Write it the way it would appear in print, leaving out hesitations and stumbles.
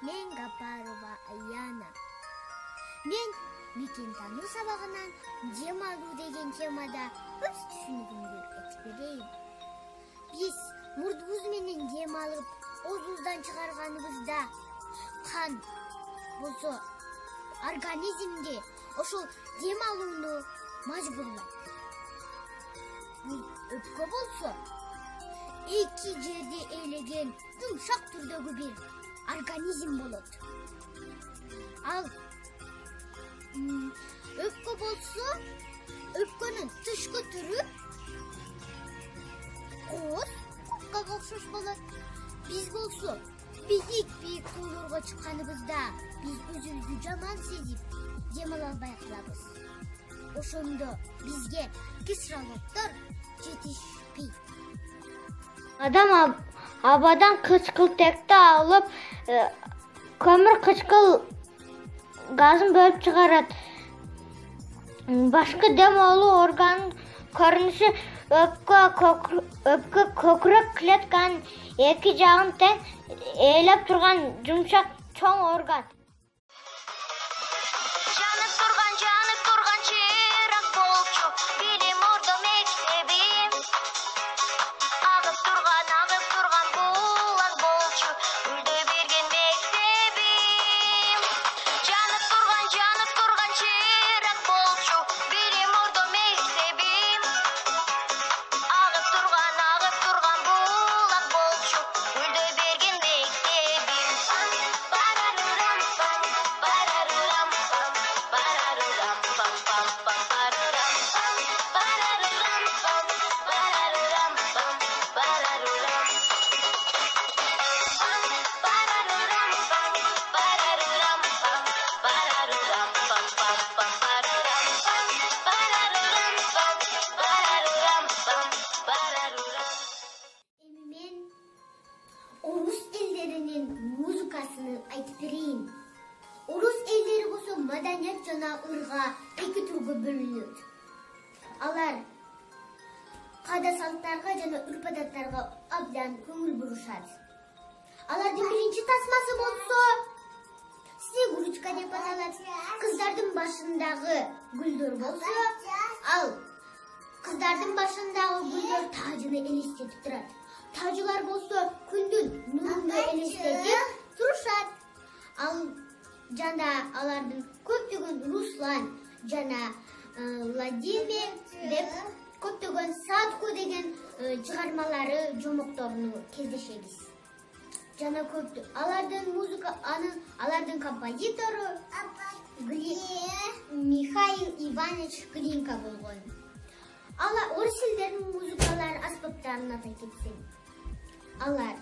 Мен Гапарова Аяна. Мен мекентану сабағынан дем алу деген темада өз түсінігімді айтып берейін. Біз мұрдымыз менен дем алып, оозубуздан чыгарганыбызда қан болсо организмде ошол дем алууну мажбурлайт. Бул өпкө болсо эки жерде ээлеген жумшак түрдөгү бир организм болот. Ал өпкө болсо, өпкөнүн тышкы түрү кооз, куккага окшош болот. Биз болсо, бийик тоолорго чыкканыбызда биз өзүбүздү жаман сезип, дем ала албай калабыз. Ошондо бизге кислороддор жетишпейт. Адам абадан кычкылтекти алып, көмүр кычкыл газын бөлүп чыгарат. Башкы дем алуу органынын көрүнүшү өпкө көкүрөк клетканын эки жагын тең ээлеп турган жумшак чоң орган. Жанып турган чыйрак болчу, билим ордо мектебим. Агып турган булак болчу, гүлдөй берген мектебим. Жанып турган чыйрак болчу, билим ордо мектебим. Агып турган булак болчу, гүлдөй берген мектебим. Парарурам пам, парарурам пам, парарурам пам пам пам парарурам пам, парарурам пам, парарурам пам, парарурам. Парарурам пам, парарурам пам, парарурам пам пам пам парарурам пам, парарурам пам, парарурам пам, парарурам. Эми мен орус элдеринин музыкасын айтып берейин. Орус элдери болсо маданият жана ырга эки түргө бөлүнөт. Алар каада салттарга жана үрп-адаттарга абдан көңүл бурушат. Алардын биринчи тасмасы болсо снегурочка деп аталат. Кыздардын башындагы гүлдөр болсо, ал кыздардын башындагы гүлдөр тажыны элестетип турат. Тажылар болсо күндүн нуруну элестетип турушат. Ал жана алардын көптөгөн Руслан жана Владимир деп көптөгөн Садко деген чыгармалары жомокторуну кездешебиз. Жана көптү алардын алардын композитору Михаил Иванович Глинка болгон. Орус элдеринин музыкалары аспаптарын атап кетсем. алар